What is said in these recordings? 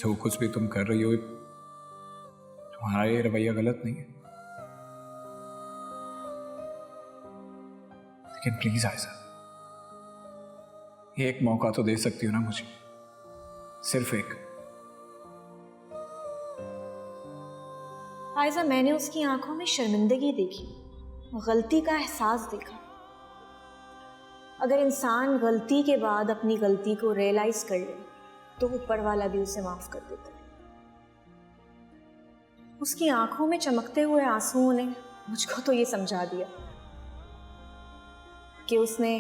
जो कुछ भी तुम कर रही हो तुम्हारा ये रवैया गलत नहीं है, लेकिन प्लीज आयशा, एक मौका तो दे सकती हो ना मुझे, सिर्फ एक। आयशा, मैंने उसकी आंखों में शर्मिंदगी देखी, गलती का एहसास देखा। अगर इंसान गलती के बाद अपनी गलती को रियलाइज कर ले तो ऊपर वाला भी उसे माफ कर देता है। उसकी आंखों में चमकते हुए आंसुओं ने मुझको तो ये समझा दिया कि उसने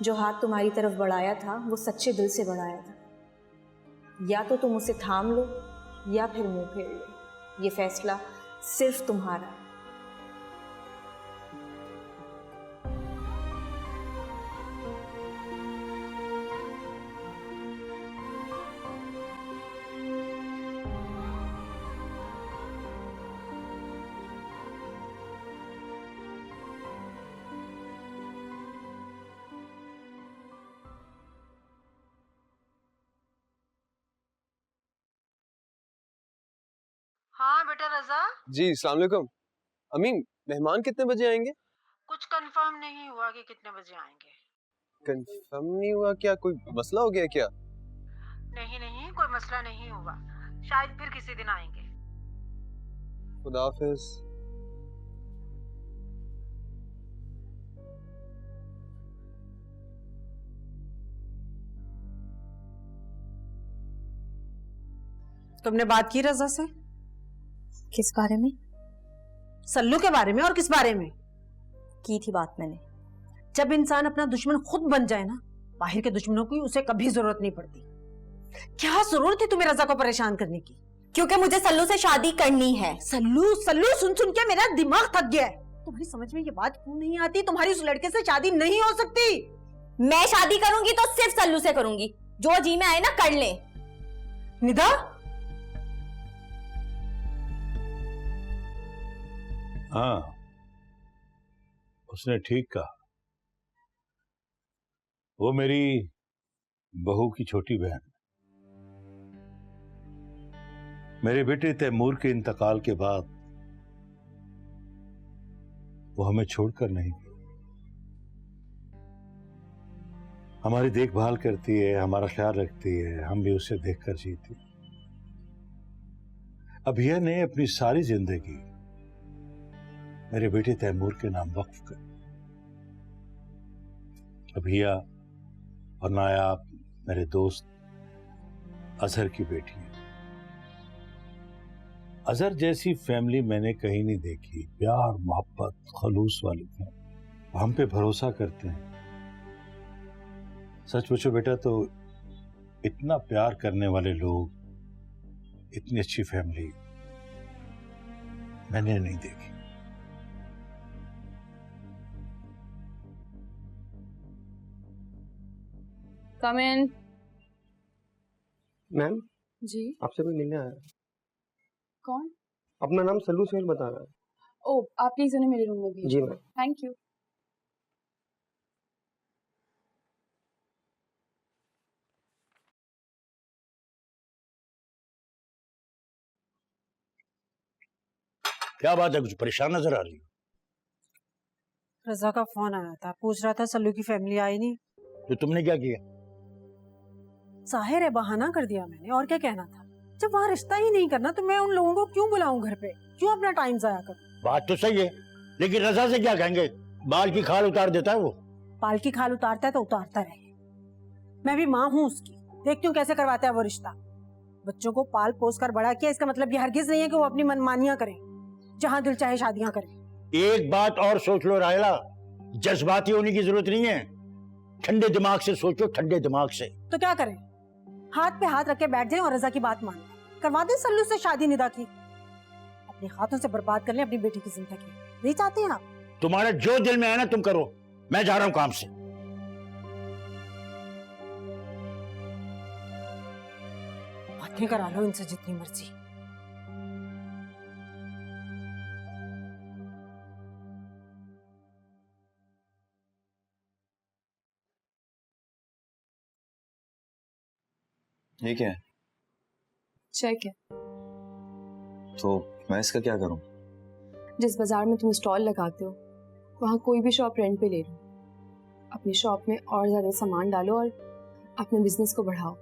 जो हाथ तुम्हारी तरफ बढ़ाया था वो सच्चे दिल से बढ़ाया था। या तो तुम उसे थाम लो या फिर मुंह फेर लो, ये फैसला सिर्फ तुम्हारा है। हाँ बेटा रजा। जी अस्सलाम वालेकुम। अम्मी, मेहमान कितने बजे आएंगे? कुछ कंफर्म नहीं हुआ कि कितने बजे आएंगे। कंफर्म नहीं हुआ? क्या कोई मसला हो गया क्या? नहीं नहीं, कोई मसला नहीं हुआ, शायद फिर किसी दिन आएंगे। खुदा हाफिज। तुमने बात की रजा से? किस बारे में? सल्लू के बारे में। और किस बारे में? की थी बात मैंने। जब इंसान अपना दुश्मन खुद बन जाए ना, बाहर के दुश्मनों की उसे कभी जरूरत नहीं पड़ती। क्या जरूरत थी तुम्हें रजा को परेशान करने की? क्योंकि मुझे सल्लू से शादी करनी है। सल्लू सल्लू सुन सुन के मेरा दिमाग थक गया है। तुम्हारी समझ में ये बात क्यों नहीं आती? तुम्हारी उस लड़के से शादी नहीं हो सकती। मैं शादी करूंगी तो सिर्फ सल्लू से करूंगी, जो जी में आए ना कर ले। निदा, हाँ, उसने ठीक कहा। वो मेरी बहू की छोटी बहन। मेरे बेटे तैमूर के इंतकाल के बाद वो हमें छोड़कर नहीं गई। हमारी देखभाल करती है, हमारा ख्याल रखती है, हम भी उसे देखकर जीते। अभिया ने अपनी सारी जिंदगी मेरे बेटे तैमूर के नाम वक्फ कर। अभिया और नायाब मेरे दोस्त अजहर की बेटी है। अजहर जैसी फैमिली मैंने कहीं नहीं देखी। प्यार, मोहब्बत, खलूस वाली फैमिली। हम पे भरोसा करते हैं। सच पूछो बेटा तो इतना प्यार करने वाले लोग, इतनी अच्छी फैमिली मैंने नहीं देखी। कम इन। मैम जी, आपसे कोई मिलने आया है। कौन? अपना नाम सल्लू सुहेल बता रहा है। ओ, आप प्लीज उन्हें मेरे रूम में भेजिए। जी मैम। Thank you. क्या बात है, कुछ परेशान नजर आ रही हो? रजा का फोन आया था, पूछ रहा था सल्लू की फैमिली आई नहीं। तो तुमने क्या किया? जाहिर है बहाना कर दिया मैंने, और क्या कहना था। जब वहाँ रिश्ता ही नहीं करना तो मैं उन लोगों को क्यों बुलाऊं घर पे? क्यों अपना टाइम जाया करूं? बात तो सही है, लेकिन रजा से क्या कहेंगे? बाल की खाल उतार देता है वो। बाल की खाल उतारता है तो उतारता रहे। मैं भी माँ हूँ उसकी, देखती हूँ कैसे करवाता है वो रिश्ता। बच्चों को पाल पोस कर बड़ा किया, इसका मतलब ये हरगिज नहीं है कि वो अपनी मनमानियां करें, जहाँ दिल चाहे शादियां करें। एक बात और सोच लो रायला, जज्बाती होने की जरूरत नहीं है। ठंडे दिमाग से सोचो, ठंडे दिमाग से। तो क्या करें? हाथ पे हाथ रख के बैठ जाएं और रजा की बात मान लें? करवा दें सल्लू से शादी निदा की? अपने हाथों से बर्बाद कर लें अपनी बेटी की जिंदगी। नहीं चाहते हैं आप? तुम्हारे जो दिल में है ना तुम करो, मैं जा रहा हूं काम से। बातें करा लो इनसे जितनी मर्जी। ये क्या है? चेक है। तो मैं इसका क्या करूं? जिस बाजार में तुम स्टॉल लगाते हो वहाँ कोई भी शॉप रेंट पे ले लो, अपनी शॉप में और ज्यादा सामान डालो और अपने बिजनेस को बढ़ाओ।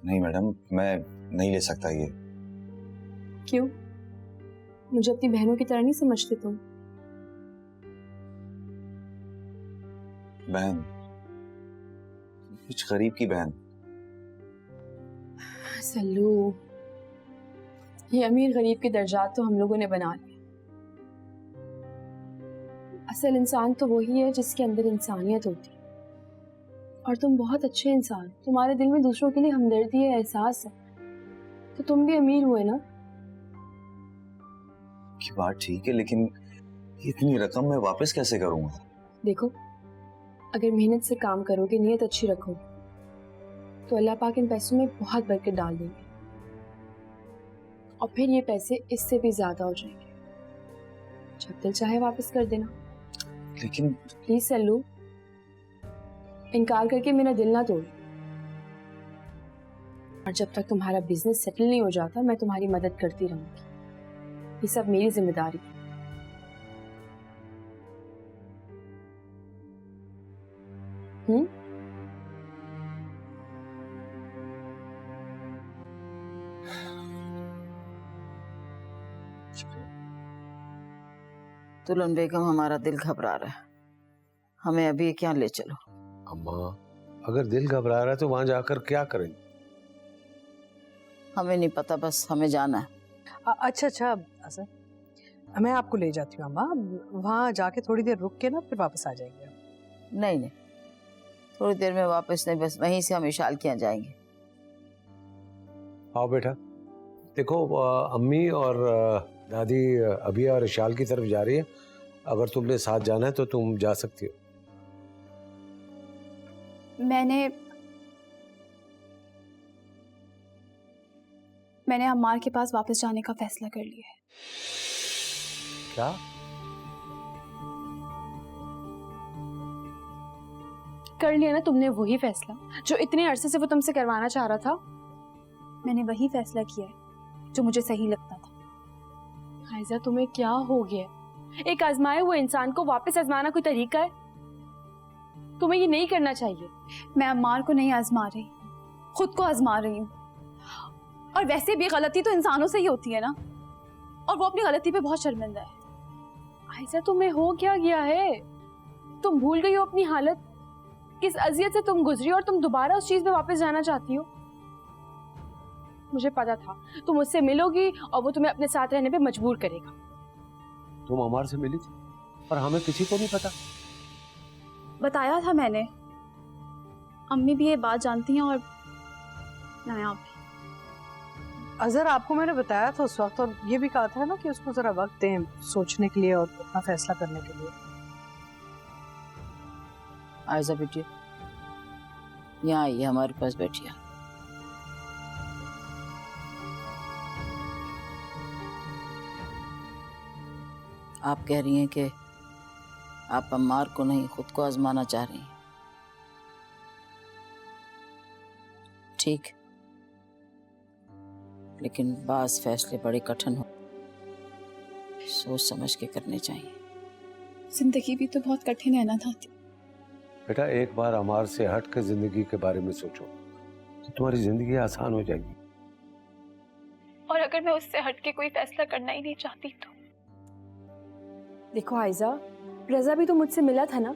नहीं मैडम, मैं नहीं ले सकता ये। क्यों? मुझे अपनी बहनों की तरह नहीं समझते तुम? बहन? कुछ गरीब की बहन? सल्लू, ये अमीर गरीब के दर्जात तो हम लोगों ने बना लिए। असल इंसान तो वही है जिसके अंदर इंसानियत होती है। और तुम बहुत अच्छे इंसान, तुम्हारे दिल में दूसरों के लिए हमदर्दी है, एहसास है, तो तुम भी अमीर हुए ना। की बात ठीक है, लेकिन इतनी रकम मैं वापस कैसे करूंगा? देखो, अगर मेहनत से काम करोगे, नियत अच्छी रखोगे, तो अल्लाह पाक इन पैसों में बहुत बरकत डाल देंगे और फिर ये पैसे इससे भी ज्यादा हो जाएंगे। जब दिल चाहे वापस कर देना। लेकिन प्लीज सल्लू, इनकार करके मेरा दिल ना तोड़। और जब तक तुम्हारा बिजनेस सेटल नहीं हो जाता, मैं तुम्हारी मदद करती रहूंगी। ये सब मेरी जिम्मेदारी है। दुल्हन बेगम, हमारा दिल घबरा रहा है, हमें अभी क्या ले चलो। अम्मा, अगर दिल घबरा रहा है तो वहां जाकर क्या करेंगे? हमें नहीं पता, बस हमें जाना है। अच्छा अच्छा असर, मैं आपको ले जाती हूँ अम्मा। वहाँ जाके थोड़ी देर रुक के ना फिर वापस आ जाएंगे। नहीं नहीं, थोड़ी देर में वापस नहीं, बस वहीं से हम इशाल के यहाँ जाएंगे। आओ बेटा, देखो अम्मी और दादी अभी और इशाल की तरफ जा रही है। अगर तुमने साथ जाना है तो तुम जा सकती हो। मैंने अम्मार के पास वापस जाने का फैसला कर लिया है। क्या? कर लिया ना तुमने वही फैसला जो इतने अरसे से वो तुमसे करवाना चाह रहा था? मैंने वही फैसला किया है जो मुझे सही लगता था। आयजा, तुम्हें क्या हो गया? एक आजमाए हुए इंसान को वापस आजमाना कोई तरीका है? तुम्हें ये नहीं करना चाहिए। मैं अम्मार को नहीं आजमा रही, खुद को आजमा रही हूँ। और वैसे भी गलती तो इंसानों से ही होती है ना, और वो अपनी गलती पे बहुत शर्मिंदा है। आयजा, तुम्हें हो क्या गया है? तुम भूल गई हो अपनी हालत, किस अजियत से तुम गुजरी, और तुम दोबारा उस चीज में वापस जाना चाहती हो। मुझे पता था तुम उससे मिलोगी और वो तुम्हें अपने साथ रहने पे मजबूर करेगा। तुम अमार से मिली थी और हमें किसी को नहीं पता? बताया था मैंने, अम्मी भी ये बात जानती हैं और मैं आप भी। अजहर, आपको मैंने बताया था उस वक्त, और ये भी कहा था ना कि उसको जरा वक्त दें सोचने के लिए और अपना फैसला करने के लिए। आयजा बेटी, यहाँ आइए, हमारे पास बैठिए। आप कह रही हैं कि आप अम्मार को नहीं, खुद को आजमाना चाह रही हैं। ठीक, लेकिन बास फैसले बड़े कठिन हो, सोच समझ के करने चाहिए। जिंदगी भी तो बहुत कठिन है ना दादी। बेटा, एक बार अमार से हट कर जिंदगी के बारे में सोचो तो तुम्हारी जिंदगी आसान हो जाएगी। और अगर मैं उससे हट के कोई फैसला करना ही नहीं चाहती तो? देखो आयजा, रजा भी तो मुझसे मिला था ना,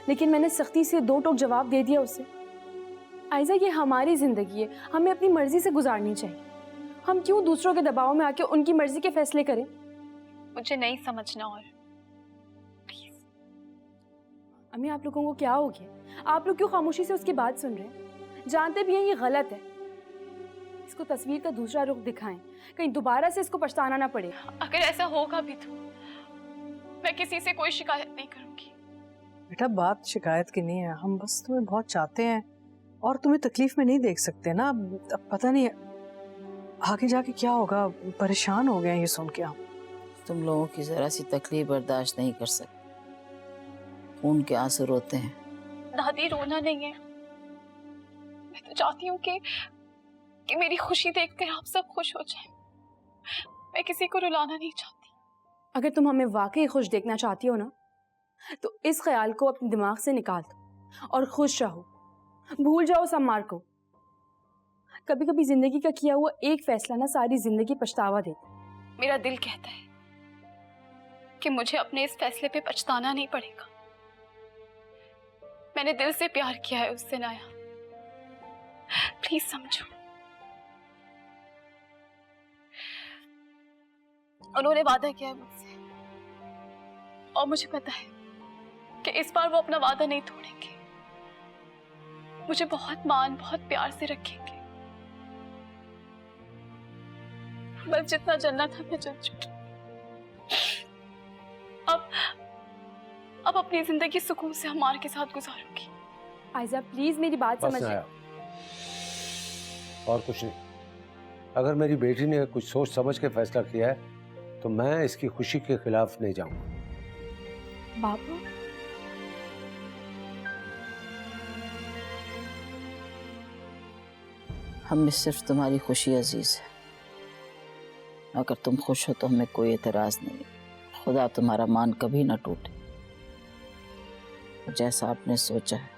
लेकिन मैंने सख्ती से दो टोक जवाब दे दिया उसे। आयजा, ये हमारी जिंदगी है, हमें अपनी मर्जी से गुजारनी चाहिए। हम क्यों दूसरों के दबाव में आके उनकी मर्जी के फैसले करें? मुझे नहीं समझना। और प्लीज अम्मी, आप लोगों को क्या हो गया? आप लोग क्यों खामोशी से उसकी बात सुन रहे हैं? जानते भी हैं ये गलत है। इसको तस्वीर का दूसरा रुख दिखाएं, कहीं दोबारा से इसको पछताना ना पड़े। अगर ऐसा होगा भी तो मैं किसी से कोई शिकायत नहीं करूंगी। बेटा, बात शिकायत की नहीं है, हम बस तुम्हें बहुत चाहते हैं और तुम्हें तकलीफ में नहीं देख सकते ना। अब पता नहीं आगे जाके क्या होगा, परेशान हो गए ये सुन के हम। तुम लोगों की जरा सी तकलीफ बर्दाश्त नहीं कर सकते, खून के आंसू रोते हैं। दादी, रोना नहीं है, मैं तो चाहती हूँ कि कि मेरी खुशी देखकर आप सब खुश हो जाए। मैं किसी को रुलाना नहीं चाहती। अगर तुम हमें वाकई खुश देखना चाहती हो ना, तो इस ख्याल को अपने दिमाग से निकाल दो और खुश रहो। भूल जाओ उस अम्मार को। कभी कभी जिंदगी का किया हुआ एक फैसला ना सारी जिंदगी पछतावा देता। मेरा दिल कहता है कि मुझे अपने इस फैसले पे पछताना नहीं पड़ेगा। मैंने दिल से प्यार किया है उससे नाया, प्लीज समझो। उन्होंने वादा किया है मुझसे और मुझे पता है कि इस बार वो अपना वादा नहीं तोड़ेंगे। मुझे बहुत बहुत प्यार से रखेंगे। बस जितना जलना था मैं जल चुकी। अब अपनी जिंदगी सुकून से अम्मार के साथ गुजारूंगी। आयजा प्लीज मेरी बात बस समझ। नाया, और कुछ नहीं। अगर मेरी बेटी ने कुछ सोच समझ के फैसला किया है तो मैं इसकी खुशी के खिलाफ नहीं जाऊंगा। बाबू हमें सिर्फ तुम्हारी खुशी अजीज है। अगर तुम खुश हो तो हमें कोई एतराज नहीं। खुदा तुम्हारा मान कभी ना टूटे। जैसा आपने सोचा है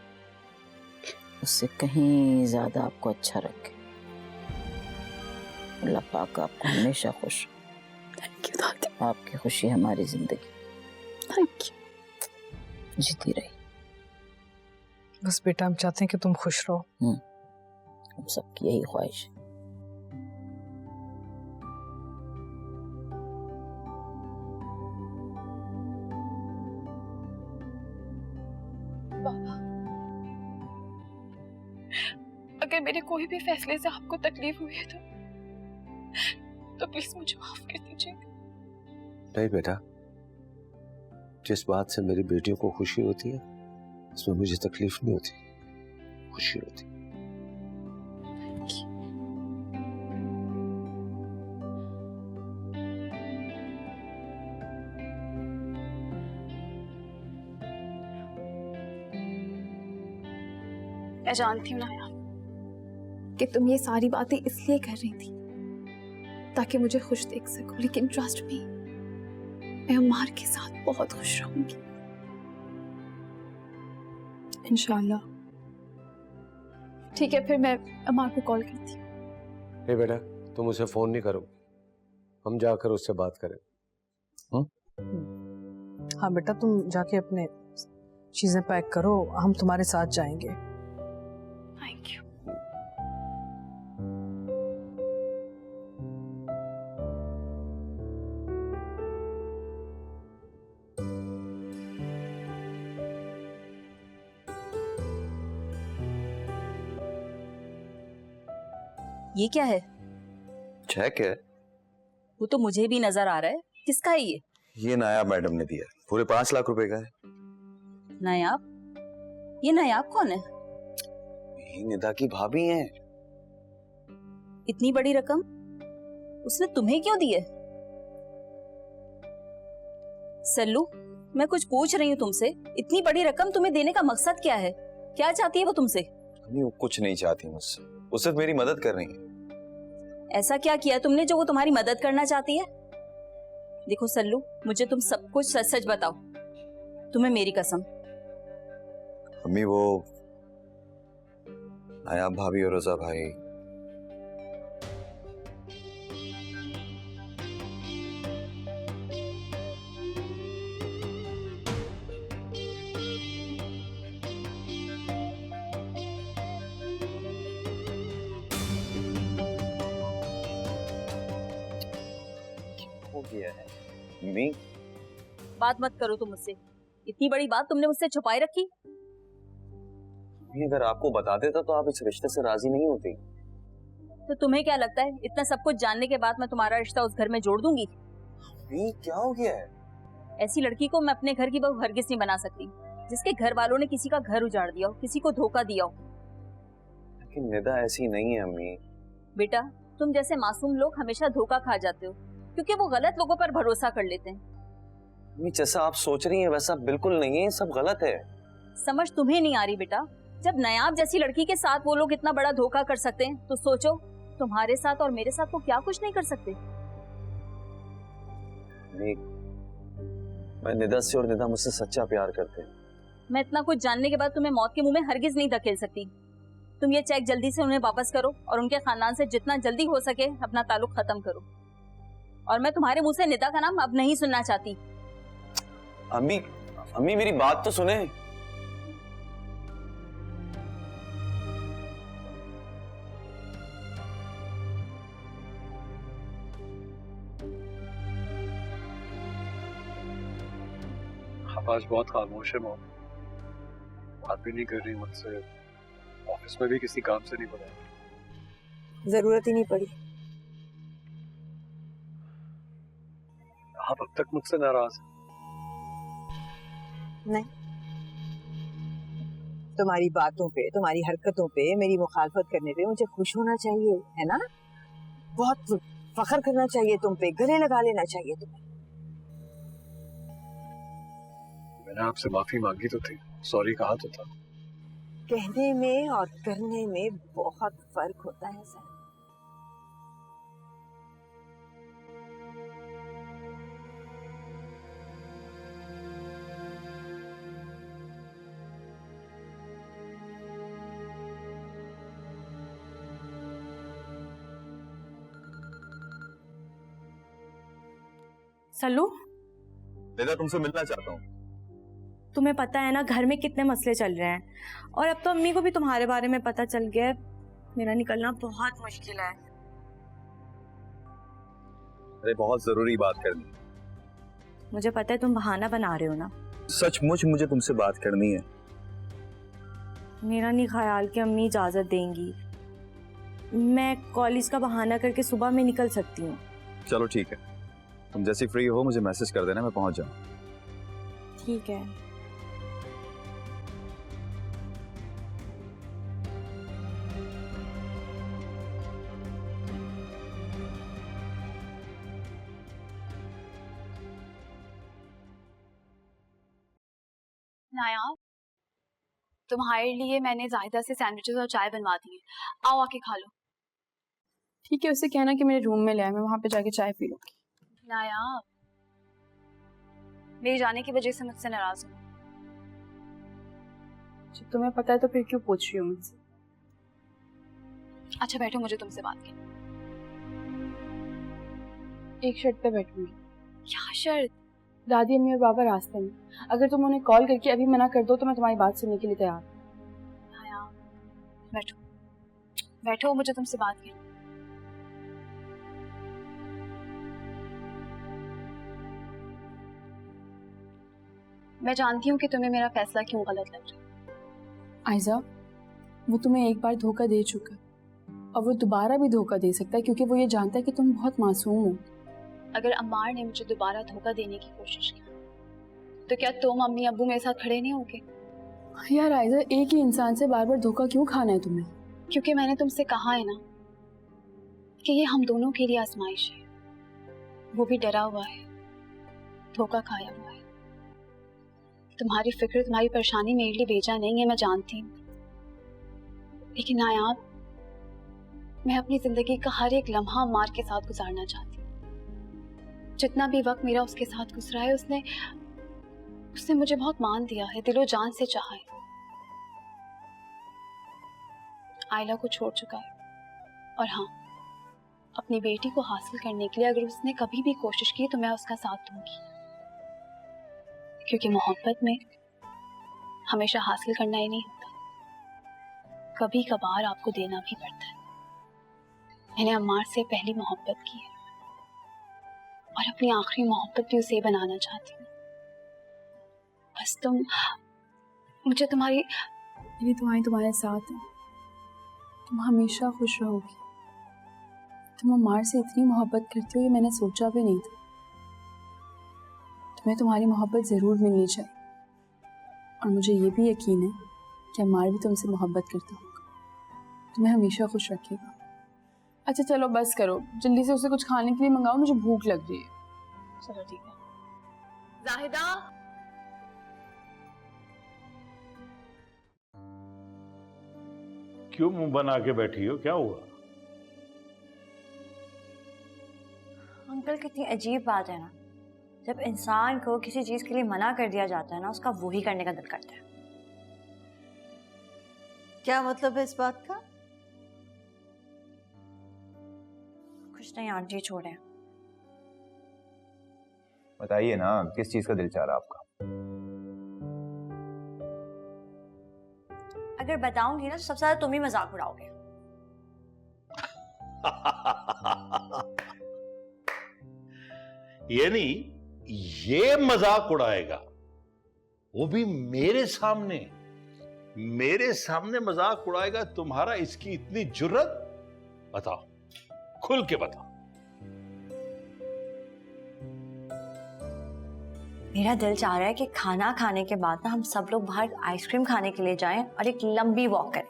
उससे कहीं ज्यादा आपको अच्छा रखे। अल्लाह पाक आपको हमेशा खुश। थैंक यू दादी। आपकी खुशी हमारी जिंदगी। Thank you. जीती रही। बस बेटा हम चाहते हैं कि तुम खुश रहो। हम सबकी यही ख्वाहिश है। अगर मेरे कोई भी फैसले से आपको तकलीफ हुई है तो प्लीज मुझे माफ कर दीजिएगा। नहीं बेटा, जिस बात से मेरी बेटियों को खुशी होती है उसमें मुझे तकलीफ नहीं होती, खुशी होती। मैं जानती हूँ नाया कि तुम ये सारी बातें इसलिए कर रही थी ताकि मुझे खुश देख सको, लेकिन ट्रस्ट मी, मैं अम्मार के साथ बहुत खुश रहूंगी इंशाल्लाह। ठीक है, फिर मैं अम्मार को कॉल करती हूँ। नहीं बेटा, तुम उसे फोन नहीं करो, हम जाकर उससे बात करें। हाँ बेटा, तुम जाके अपने चीजें पैक करो, हम तुम्हारे साथ जाएंगे। Thank you. ये क्या है? चेक है। वो तो मुझे भी नजर आ रहा है। किसका है ये? ये नायाब मैडम ने दिया, पूरे 5 लाख रुपए का है। नायाब? ये नायाब कौन है? ये निदा की भाभी हैं। इतनी बड़ी रकम उसने तुम्हें क्यों दी है? सल्लू, मैं कुछ पूछ रही हूँ तुमसे। इतनी बड़ी रकम तुम्हें देने का मकसद क्या है? क्या चाहती है वो तुमसे? वो कुछ नहीं चाहती मुझसे, वो सिर्फ मेरी मदद कर रही है। ऐसा क्या किया तुमने जो वो तुम्हारी मदद करना चाहती है? देखो सल्लू, मुझे तुम सब कुछ सच सच बताओ, तुम्हें मेरी कसम। अम्मी, वो नायाब भाभी और रजा भाई किया है। अम्मी, बात मत करो तुम मुझसे। इतनी बड़ी बात तुमने मुझसे छुपाई रखी। अगर आपको बता देता तो आप इस रिश्ते से राजी नहीं होती। तो तुम्हें क्या लगता है इतना सब कुछ जानने के बाद मैं तुम्हारा रिश्ता उस घर में जोड़ दूंगी? क्या हो गया है? ऐसी लड़की को मैं अपने घर की बहू हरगिज नहीं बना सकती, जिसके घर वालों ने किसी का घर उजाड़ दिया हो, किसी को धोखा दिया हो। लेकिन निदा ऐसी नहीं है अम्मी। बेटा, तुम जैसे मासूम लोग हमेशा धोखा खा जाते हो, क्योंकि वो गलत लोगों पर भरोसा कर लेते हैं। जैसा आप सोच रही हैं वैसा बिल्कुल नहीं है, सब गलत है। समझ तुम्हें नहीं आ रही बेटा। जब नायाब जैसी लड़की के साथ वो लोग इतना बड़ा धोखा कर सकते हैं, तो सोचो तुम्हारे साथ और मेरे साथ वो क्या कुछ नहीं कर सकते? नहीं, मैं निदा से और निदा मुझसे सच्चा प्यार करते हैं। मैं इतना कुछ जानने के बाद तुम्हें मौत के मुंह में हरगिज नहीं धकेल सकती। तुम ये चेक जल्दी से उन्हें वापस करो और उनके खानदान से जितना जल्दी हो सके अपना ताल्लुक खत्म करो। और मैं तुम्हारे मुंह से निदा का नाम अब नहीं सुनना चाहती। अम्मी, अम्मी मेरी बात तो सुने। आप आज बहुत खामोश है मॉम, बात भी नहीं कर रही मुझसे, ऑफिस में भी किसी काम से नहीं बुलाया। जरूरत ही नहीं पड़ी। आप अब तक मुझसे नाराज हैं? नहीं, तुम्हारी बातों पे, तुम्हारी हरकतों पे, मेरी मुखालफत करने पे मुझे खुश होना चाहिए, है ना? बहुत फख्र करना चाहिए तुम पे, गले लगा लेना चाहिए तुम्हें। मैंने आपसे माफी मांगी तो थी, सॉरी कहा तो था। कहने में और करने में बहुत फर्क होता है सर। सल्लू, निदा तुमसे मिलना चाहता हूँ। तुम्हें पता है ना घर में कितने मसले चल रहे हैं, और अब तो अम्मी को भी तुम्हारे बारे में पता चल गया है। मेरा निकलना बहुत मुश्किल है। अरे बहुत जरूरी बात करनी। मुझे पता है तुम बहाना बना रहे हो ना। सचमुच मुझे तुमसे बात करनी है। मेरा नहीं ख्याल कि अम्मी इजाजत देंगी। मैं कॉलेज का बहाना करके सुबह में निकल सकती हूँ। चलो ठीक है, तुम जैसी फ्री हो मुझे मैसेज कर देना, मैं पहुंच जाऊँ। ठीक है। नायाब, तुम्हारे लिए मैंने जाहिदा से सैंडविचेस और चाय बनवा दी है, आओ आके खा लो। ठीक है, उससे कहना कि मेरे रूम में ले आए, मैं वहां पे जाके चाय पी लूंगी। नायाब, मेरे जाने की वजह से मुझसे नाराज हो? जब तुम्हें पता है तो फिर क्यों पूछ रही हो मुझसे? अच्छा बैठो, मुझे तुमसे बात करनी। एक शर्त पे बैठूंगी। क्या शर्त? दादी, अम्मी और बाबा रास्ते में, अगर तुम उन्हें कॉल करके अभी मना कर दो तो मैं तुम्हारी बात सुनने के लिए तैयार हूँ। नायाब, बैठो बैठो, मुझे तुमसे बात करनी। मैं जानती हूँ कि तुम्हें मेरा फैसला क्यों गलत लग रहा है। आयजा, वो तुम्हें एक बार धोखा दे चुका और वो दोबारा भी धोखा दे सकता है, क्योंकि वो ये जानता है कि तुम बहुत मासूम हो। अगर अम्मार ने मुझे दोबारा धोखा देने की कोशिश की तो क्या तुम अम्मी अब्बू मेरे साथ खड़े नहीं होगे? यार आयजा, एक ही इंसान से बार बार धोखा क्यों खाना है तुम्हें? क्योंकि मैंने तुमसे कहा है ना कि ये हम दोनों के लिए आजमाइश है। वो भी डरा हुआ है, धोखा खाया हुआ है। तुम्हारी फिक्र, तुम्हारी परेशानी मेरे लिए बेजा नहीं है, मैं जानती हूँ। लेकिन नायाब, मैं अपनी जिंदगी का हर एक लम्हा अम्मार के साथ गुजारना चाहती हूँ। जितना भी वक्त मेरा उसके साथ गुजरा है, उसने मुझे बहुत मान दिया है, दिलो जान से चाहा है। आयला को छोड़ चुका है, और हाँ, अपनी बेटी को हासिल करने के लिए अगर उसने कभी भी कोशिश की तो मैं उसका साथ दूंगी, क्योंकि मोहब्बत में हमेशा हासिल करना ही नहीं होता, कभी कभार आपको देना भी पड़ता है। मैंने अम्मार से पहली मोहब्बत की है और अपनी आखिरी मोहब्बत भी उसे बनाना चाहती हूँ। बस मुझे मेरी दुआएं तुम्हारे साथ हैं। तुम हमेशा खुश रहोगी। तुम अम्मार से इतनी मोहब्बत करती हो, ये मैंने सोचा भी नहीं था। तुम्हें तुम्हारी मोहब्बत ज़रूर मिलनी चाहिए, और मुझे ये भी यकीन है कि अम्मार भी तुमसे मोहब्बत करता होगा, तुम्हें हमेशा खुश रखेगा। अच्छा चलो बस करो, जल्दी से उसे कुछ खाने के लिए मंगाओ, मुझे भूख लग रही है। चलो ठीक है। जाहिदा, क्यों मुंह बना के बैठी हो, क्या हुआ? कितनी अजीब बात है ना, जब इंसान को किसी चीज के लिए मना कर दिया जाता है ना, उसका वो ही करने का दिल करता है। क्या मतलब है इस बात का? कुछ नहीं आंटी, छोड़े। बताइए ना, किस चीज का दिल चाह रहा आपका? अगर बताऊंगी ना तो सबसे ज्यादा तुम ही मजाक उड़ाओगे। ये नहीं, ये मजाक उड़ाएगा, वो भी मेरे सामने मजाक उड़ाएगा तुम्हारा। इसकी इतनी जुर्रत? बताओ, खुल के बताओ। मेरा दिल चाह रहा है कि खाना खाने के बाद ना हम सब लोग बाहर आइसक्रीम खाने के लिए जाएं और एक लंबी वॉक करें।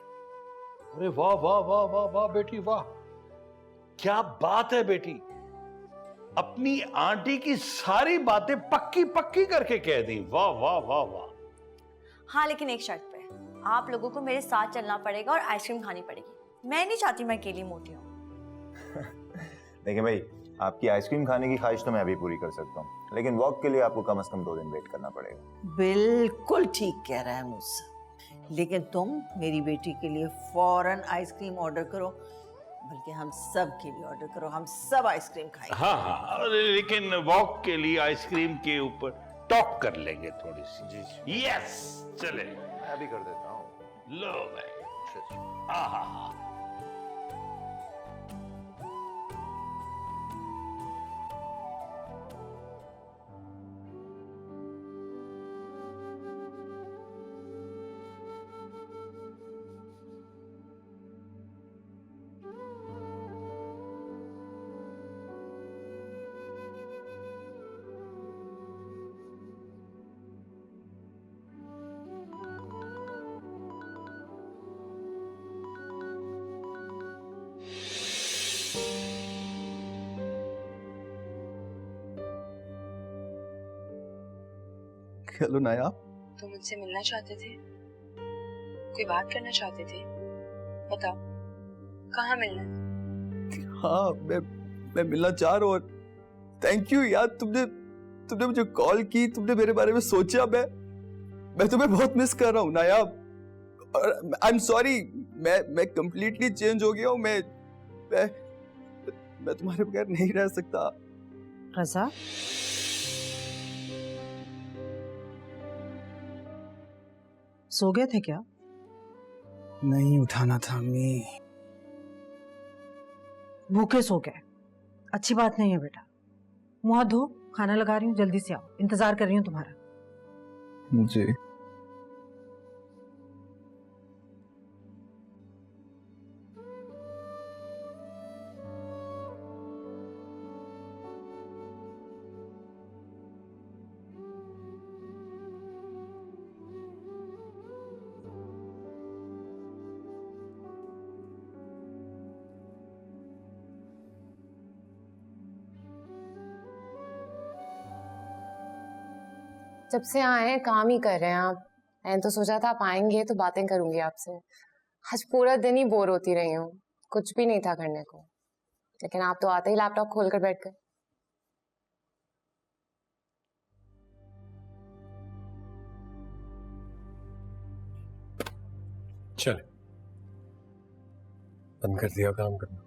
अरे वाह वाह वाह वाह वाह बेटी वाह, क्या बात है बेटी। अपनी आंटी की सारी बातें पक्की पक्की करके कह दी। वाह वाह वाह वाह। हाँ, लेकिन एक शर्त पे, आप लोगों को मेरे साथ चलना पड़ेगा और आइसक्रीम खानी पड़ेगी। मैं नहीं चाहती मैं अकेली मोटी हूँ। देखिए भाई, आपकी आइसक्रीम खाने की ख्वाहिश तो मैं अभी पूरी कर सकता हूँ, लेकिन वॉक के लिए आपको कम से कम 2 दिन वेट करना पड़ेगा। बिल्कुल ठीक कह रहा है मुझसे, लेकिन तुम मेरी बेटी के लिए फौरन आइसक्रीम ऑर्डर करो, बल्कि हम सब के लिए ऑर्डर करो, हम सब आइसक्रीम खाएंगे। हाँ हाँ, लेकिन वॉक के लिए आइसक्रीम के ऊपर टॉप कर लेंगे थोड़ी सी। जी यस, चले। मैं अभी कर देता हूँ। लो भाई। हाँ हाँ हाँ। हेलो नाया। तुम मुझसे मिलना चाहते थे, कोई बात करना चाहते थे, बताओ कहाँ मिलना है? हाँ, मैं मिलना चाह रहा हूँ। और थैंक यू यार, तुमने मुझे कॉल की, तुमने मेरे बारे में सोचा। मैं तुम्हें बहुत मिस कर रहा हूँ नाया। आई एम सॉरी, मैं कंप्लीटली चेंज हो गया हूँ। मैं तुम्हारे बगैर नहीं रह सकता। रज़ा, सो गए थे क्या? नहीं उठाना था अम्मी। भूखे सो गए, अच्छी बात नहीं है बेटा। मुंह हाथ धो, खाना लगा रही हूँ, जल्दी से आओ, इंतजार कर रही हूँ तुम्हारा। जी। जब से आए हैं काम ही कर रहे हैं आप। मैंने तो सोचा था आप आएंगे तो बातें करूंगी आपसे। आज पूरा दिन ही बोर होती रही हूँ, कुछ भी नहीं था करने को, लेकिन आप तो आते ही लैपटॉप खोलकर बैठ गए। चले, बंद कर दिया काम करना,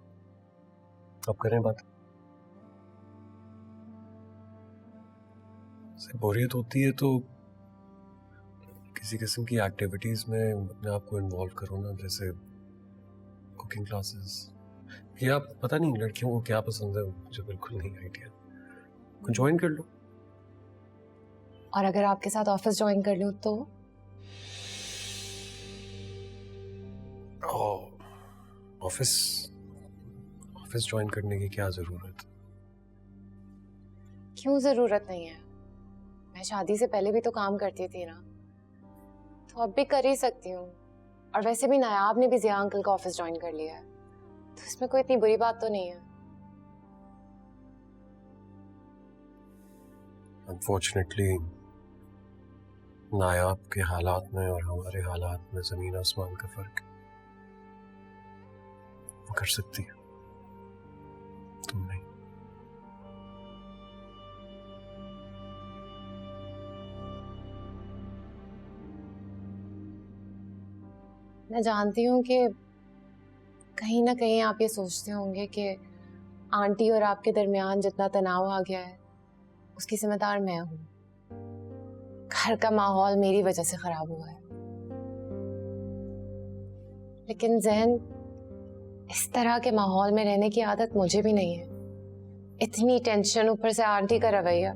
अब करें बात। से बोरियत होती है तो किसी किस्म की एक्टिविटीज में अपने आप को इन्वॉल्व करो ना, जैसे कुकिंग क्लासेस, या पता नहीं लड़कियों को क्या पसंद है, मुझे बिल्कुल नहीं आइडिया। कुछ ज्वाइन कर लो। और अगर आपके साथ ऑफिस ज्वाइन कर लूं तो? ऑफिस ज्वाइन करने की क्या जरूरत? क्यों जरूरत नहीं है? मैं शादी से पहले भी तो काम करती थी ना, तो अब भी कर ही सकती हूँ। और वैसे भी नायाब ने भी जिया अंकल का ऑफिस ज्वाइन कर लिया है, तो इसमें कोई इतनी बुरी बात तो नहीं है। अनफॉर्चुनेटली नायाब के हालात में और हमारे हालात में जमीन आसमान का फर्क है। वो कर सकती है, तुम नहीं। मैं जानती हूँ कि कहीं ना कहीं आप ये सोचते होंगे कि आंटी और आपके दरमियान जितना तनाव आ गया है उसकी जिम्मेदार मैं हूँ। घर का माहौल मेरी वजह से खराब हुआ है। लेकिन ज़हन, इस तरह के माहौल में रहने की आदत मुझे भी नहीं है। इतनी टेंशन, ऊपर से आंटी का रवैया।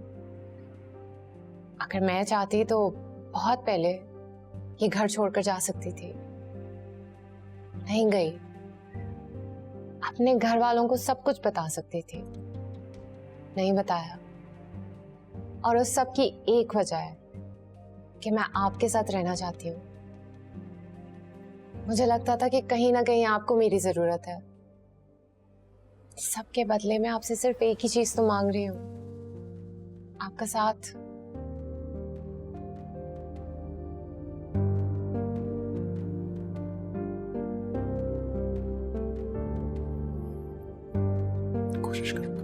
अगर मैं चाहती तो बहुत पहले ये घर छोड़कर जा सकती थी, नहीं गई। अपने घर वालों को सब कुछ बता सकती थी, नहीं बताया। और उस सब की एक वजह है कि मैं आपके साथ रहना चाहती हूँ। मुझे लगता था कि कहीं ना कहीं आपको मेरी जरूरत है। सबके बदले में आपसे सिर्फ एक ही चीज तो मांग रही हूँ, आपका साथ। कोशिश करूंगा।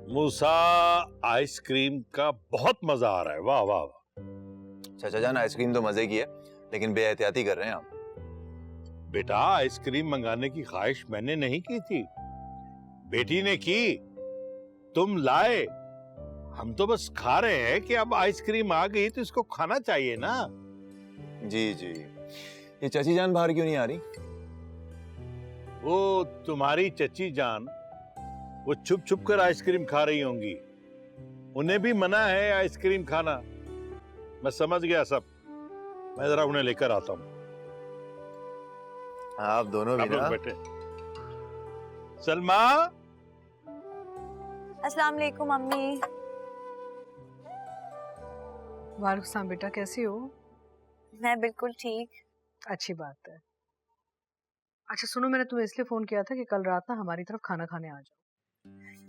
मूसा, आइसक्रीम का बहुत मजा आ रहा है। वाह वाह वाह। चाचा जान, आइसक्रीम तो मजे की है, लेकिन बेएहतियाती कर रहे हैं आप। बेटा, आइसक्रीम मंगाने की ख्वाहिश मैंने नहीं की थी, बेटी ने की। तुम लाए, हम तो बस खा रहे हैं कि अब आइसक्रीम आ गई तो इसको खाना चाहिए ना। जी जी। ये चाची जान बाहर क्यों नहीं आ रही? वो तुम्हारी चची जान, वो छुप छुप कर आइसक्रीम खा रही होंगी। उन्हें भी मना है आइसक्रीम खाना। मैं समझ गया सब। मैं जरा उन्हें लेकर आता हूँ। आप दोनों भी ना। बैठे। सलमा। अस्सलाम वालेकुम अम्मी। वालेकुम सलाम बेटा, कैसी हो? मैं बिल्कुल ठीक। अच्छी बात है। अच्छा सुनो, मैंने तुम्हें इसलिए फोन किया था कि कल रात ना हमारी तरफ खाना खाने आ जाओ।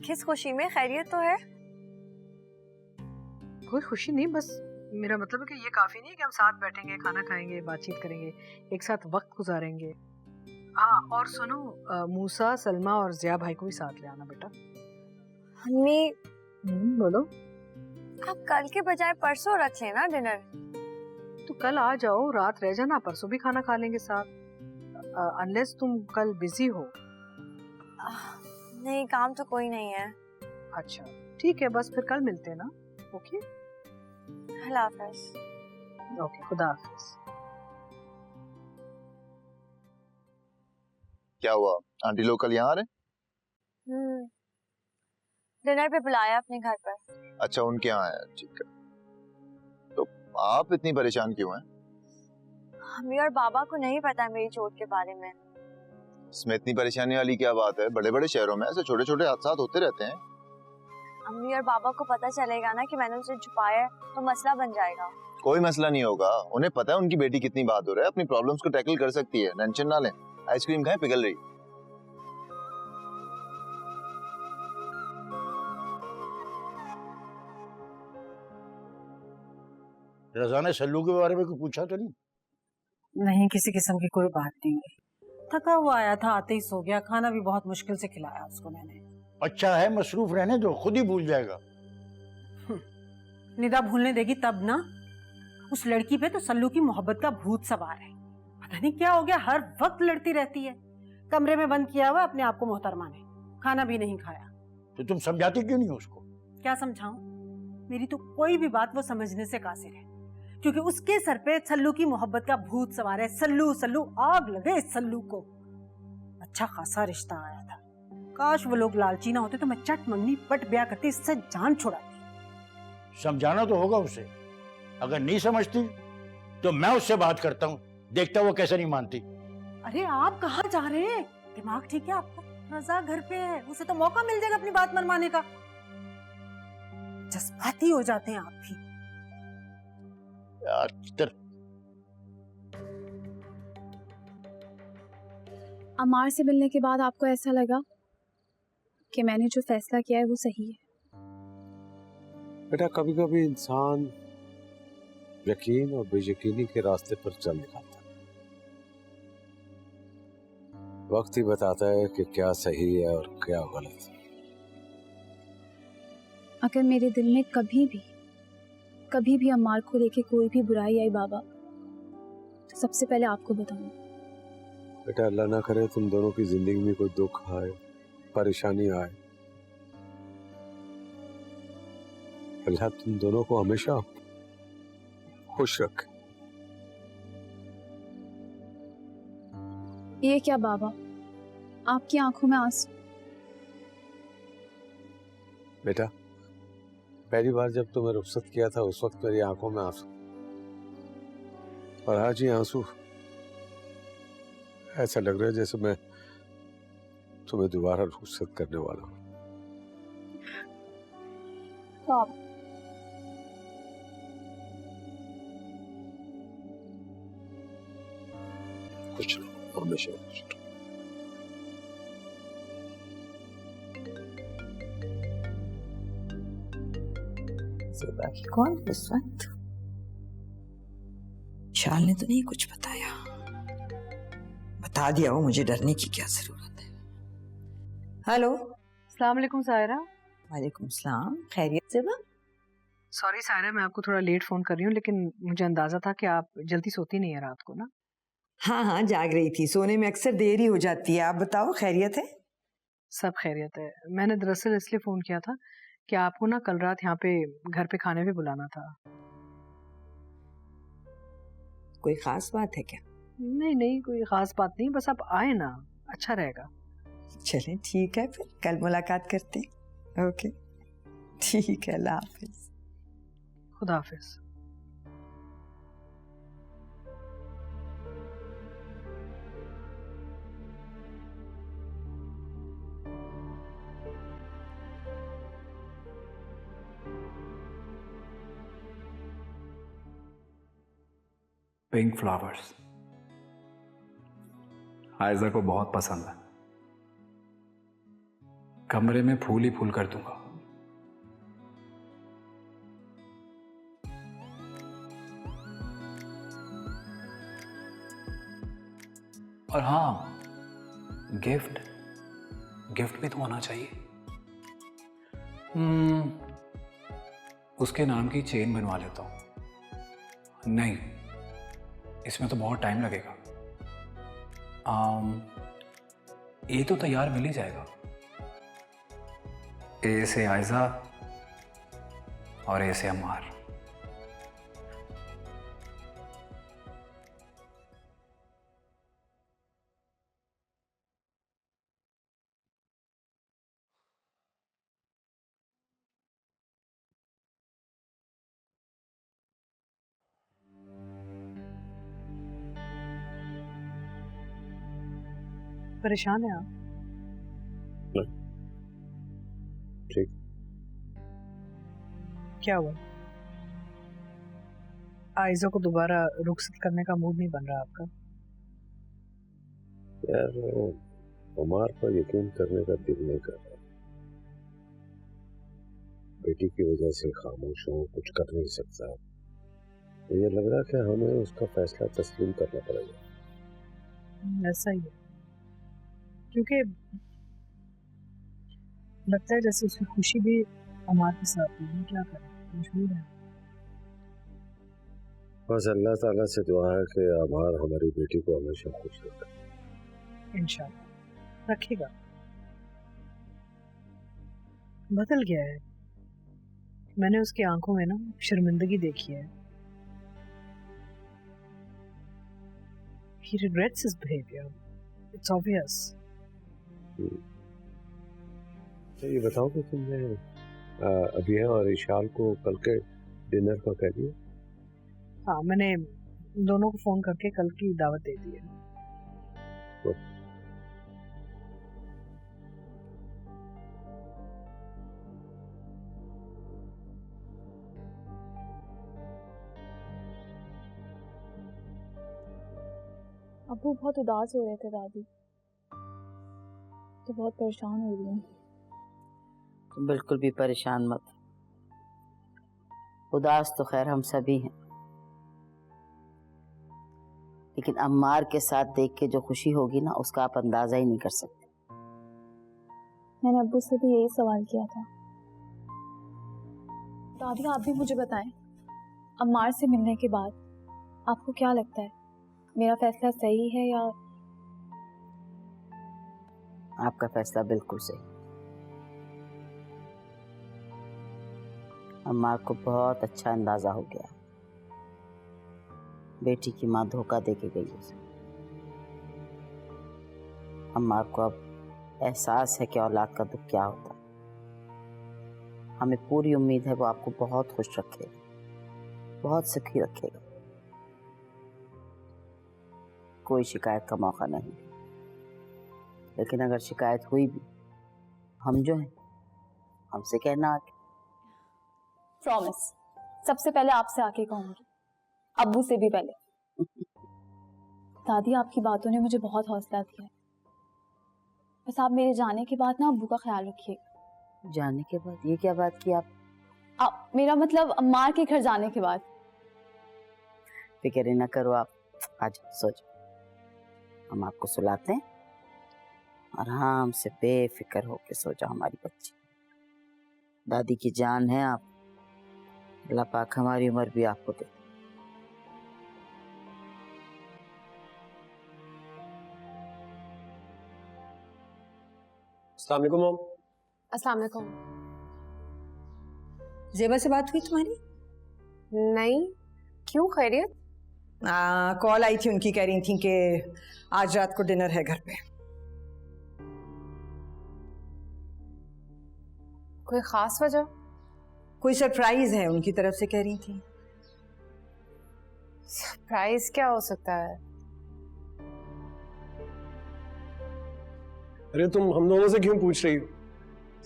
किस खुशी में? खैरियत तो है? कोई खुशी नहीं, बस मेरा मतलब है कि ये काफी नहीं है कि हम साथ बैठेंगे, खाना खाएंगे, बातचीत करेंगे, एक साथ वक्त गुजारेंगे। हाँ, और सुनो, मूसा, सलमा और जिया भाई को भी साथ ले आना बेटा। अम्मी बोलो। आप कल के बजाय परसों रख लेना डिनर। तो कल आ जाओ, रात रह जाना, परसों भी खाना खा लेंगे साथ। अनलेस तुम कल बिजी हो। नहीं, काम तो कोई नहीं है। अच्छा ठीक है, बस फिर कल मिलते हैं ना। ओके, अल्लाह हाफ़िज़। ओके, खुदा हाफिज। क्या हुआ, आंटी लोग कल यहाँ आ रहे? डिनर पे बुलाया अपने घर पर। अच्छा, उनके यहाँ है, ठीक है। तो आप इतनी परेशान क्यों हैं? अम्मी और बाबा को नहीं पता मेरी चोट के बारे में। इसमें इतनी परेशानी वाली क्या बात है? बड़े बड़े शहरों में ऐसे छोटे छोटे हादसा होते रहते हैं। अम्मी और बाबा को पता चलेगा ना कि मैंने उसे छुपाया, तो मसला बन जाएगा। कोई मसला नहीं होगा, उन्हें पता है उनकी बेटी कितनी बहादुर है, अपनी प्रॉब्लम्स को टैकल कर सकती है। टेंशन ना लें, आइसक्रीम खाएं, पिघल रही। रज़ा ने सल्लू के बारे में कुछ पूछा तो नहीं? नहीं, किसी किस्म की कोई बात नहीं है। थका हुआ आया था, आते ही सो गया। खाना भी बहुत मुश्किल से खिलाया उसको मैंने। अच्छा है, मसरूफ रहने दो, खुद ही भूल जाएगा। निदा भूलने देगी तब ना। उस लड़की पे तो सल्लू की मोहब्बत का भूत सवार है। पता नहीं क्या हो गया, हर वक्त लड़ती रहती है। कमरे में बंद किया हुआ अपने आप को मोहतरमा ने, खाना भी नहीं खाया। तो तुम समझाती क्यों नहीं उसको? क्या समझाऊं? मेरी तो कोई भी बात वो समझने से कासिर है, क्योंकि उसके सर पे सल्लू की मोहब्बत का भूत सवार है। सल्लू सल्लू, आग लगे इस सल्लू को। अच्छा खासा रिश्ता आया था, काश वो लोग लालची ना होते तो मैं चट मंगनी पट ब्याह करती, इससे जान छुड़ाती। समझाना तो होगा उसे। अगर नहीं समझती तो मैं उससे बात करता हूँ, देखता वो कैसे नहीं मानती। अरे आप कहाँ जा रहे हैं? दिमाग ठीक है आपका? रज़ा घर पे है, उसे तो मौका मिल जाएगा अपनी बात मनवाने का। जज्बाती हो जाते हैं आप भी यार। अमार से मिलने के बाद आपको ऐसा लगा कि मैंने जो फैसला किया है वो सही है? बेटा, कभी कभी इंसान यकीन और बेयकीनी के रास्ते पर चल निकलता है। वक्त ही बताता है कि क्या सही है और क्या गलत। अगर मेरे दिल में कभी भी अम्मार को लेके कोई भी बुराई आई बाबा, तो सबसे पहले आपको बताऊंगी। बेटा अल्लाह ना करे तुम दोनों की जिंदगी में कोई दुख आए, परेशानी आए। अल्लाह तुम दोनों को हमेशा खुश रखे। ये क्या बाबा, आपकी आंखों में आंसू? बेटा पहली बार जब तुम्हें रुखसत किया था उस वक्त मेरी आंखों में आंसू, और आज ये आंसू ऐसा लग रहा है जैसे मैं तुम्हें दोबारा रुखसत करने वाला हूँ। कुछ नहीं, हमेशा खुश रहो। बाकी कौन इस वक्त? शाल ने तो नहीं कुछ बताया। बता दिया हो, मुझे डरने की क्या जरूरत है। हेलो, अस्सलाम वालेकुम सायरा। वालेकुम सलाम, खैरियत से? सॉरी सायरा, मैं आपको थोड़ा लेट फोन कर रही हूँ, लेकिन मुझे अंदाजा था कि आप जल्दी सोती नहीं है रात को ना। हाँ हाँ, जाग रही थी। सोने में अक्सर देर ही हो जाती है। आप बताओ, खैरियत है? सब खैरियत है। मैंने दरअसल इसलिए फोन किया था कि आपको ना कल रात यहाँ पे घर पे खाने पे बुलाना था। कोई खास बात है क्या? नहीं नहीं, कोई खास बात नहीं, बस आप आए ना, अच्छा रहेगा। चलें ठीक है, फिर कल मुलाकात करते हैं। ओके ठीक है, अल्लाह हाफिज। खुदा हाफिज। पिंक फ्लावर्स आयजा को बहुत पसंद है। कमरे में फूल ही फूल कर दूंगा। और हाँ, गिफ्ट भी तो होना चाहिए। उसके नाम की चेन बनवा लेता हूं। नहीं, इसमें तो बहुत टाइम लगेगा। ये तो तैयार मिल ही जाएगा। ए से आयजा और ए से अम्मार। परेशान है आप? ठीक। क्या हुआ? आयजा को दोबारा रुखसत करने का मूड नहीं बन रहा आपका? यार उमार पर यकीन करने का दिल नहीं कर रहा। बेटी की वजह से खामोश हूँ, कुछ कर नहीं सकता। मुझे लग रहा कि हमें उसका फैसला तस्लीम करना पड़ेगा। ऐसा ही है, क्योंकि लगता है जैसे उसकी खुशी भी अमार के साथ है। क्या करें, मजबूर है। बस अल्लाह ताला से दुआ है कि अमार हमारी बेटी को हमेशा खुश रखे। इंशाल्लाह रखेगा। बदल गया है, मैंने उसकी आंखों में ना शर्मिंदगी देखी है। He regrets his behavior. It's obvious. ये बताओ कि तुमने अबिया और इशाल को कल के डिनर का कह दिया? हाँ, मैंने दोनों को फोन करके कल की दावत दे दी है। अबू बहुत उदास हो रहे थे दादी, तो बहुत परेशान हो रही हूँ। तुम बिल्कुल भी परेशान मत। उदास तो खैर हम सभी हैं, लेकिन अम्मार के साथ देख के जो खुशी होगी ना, उसका आप अंदाजा ही नहीं कर सकते। मैंने अब्बू से भी यही सवाल किया था, दादी आप भी मुझे बताएं, अम्मार से मिलने के बाद आपको क्या लगता है, मेरा फैसला सही है या? आपका फैसला बिल्कुल सही। अम्मार को बहुत अच्छा अंदाजा हो गया, बेटी की माँ धोखा दे के गई उसे। अम्मार को अब एहसास है कि औलाद का दुख क्या होता है। हमें पूरी उम्मीद है वो आपको बहुत खुश रखेगा, बहुत सुखी रखेगा। कोई शिकायत का मौका नहीं, लेकिन अगर शिकायत हुई भी, हम जो हैं हमसे कहना आके। प्रॉमिस, सबसे पहले आपसे आके कहूंगी, अब्बू से भी पहले। दादी आपकी बातों ने मुझे बहुत हौसला दिया है। बस आप मेरे जाने के बाद ना अब्बू का ख्याल रखिएगा। जाने के बाद? ये क्या बात की आप? मेरा मतलब अम्मार के घर जाने के बाद। फिक्र ना करो आप, आज सो जाओ, हम आपको सुलाते हैं, आराम से बेफिक्र होके सो जाओ हमारी बच्ची। दादी की जान है आप, अल्लाह पाक हमारी उम्र भी आपको दे। अस्सलाम वालेकुम मॉम। अस्सलाम वालेकुम। जेबा से बात हुई तुम्हारी? नहीं, क्यों, खैरियत? कॉल आई थी उनकी, कह रही थी कि आज रात को डिनर है घर पे। कोई खास वजह? कोई सरप्राइज है उनकी तरफ से, कह रही थी। सरप्राइज क्या हो सकता है? अरे तुम हम दोनों से क्यों पूछ रही हो?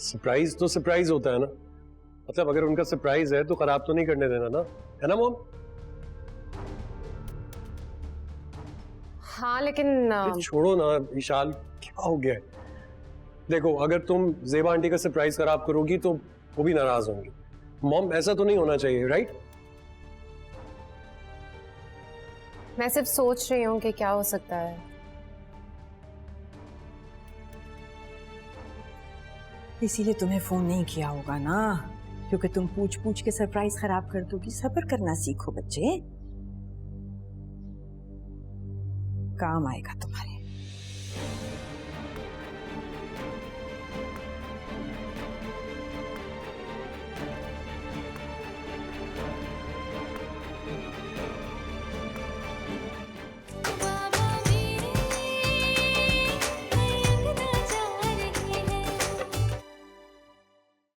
सरप्राइज तो सरप्राइज होता है ना, मतलब अगर उनका सरप्राइज है तो खराब तो नहीं करने देना ना, है ना मॉम? हाँ लेकिन छोड़ो ना विशाल, क्या हो गया है? देखो, अगर तुम जेबा आंटी का सरप्राइज खराब करोगी तो वो भी नाराज होंगी। मॉम, ऐसा तो नहीं होना चाहिए, राइट? मैं सिर्फ सोच रही हूँ कि क्या हो सकता है। इसीलिए तुम्हें फोन नहीं किया होगा ना, क्योंकि तुम पूछ पूछ के सरप्राइज खराब कर दोगी। सब्र करना सीखो बच्चे, काम आएगा तुम्हारे।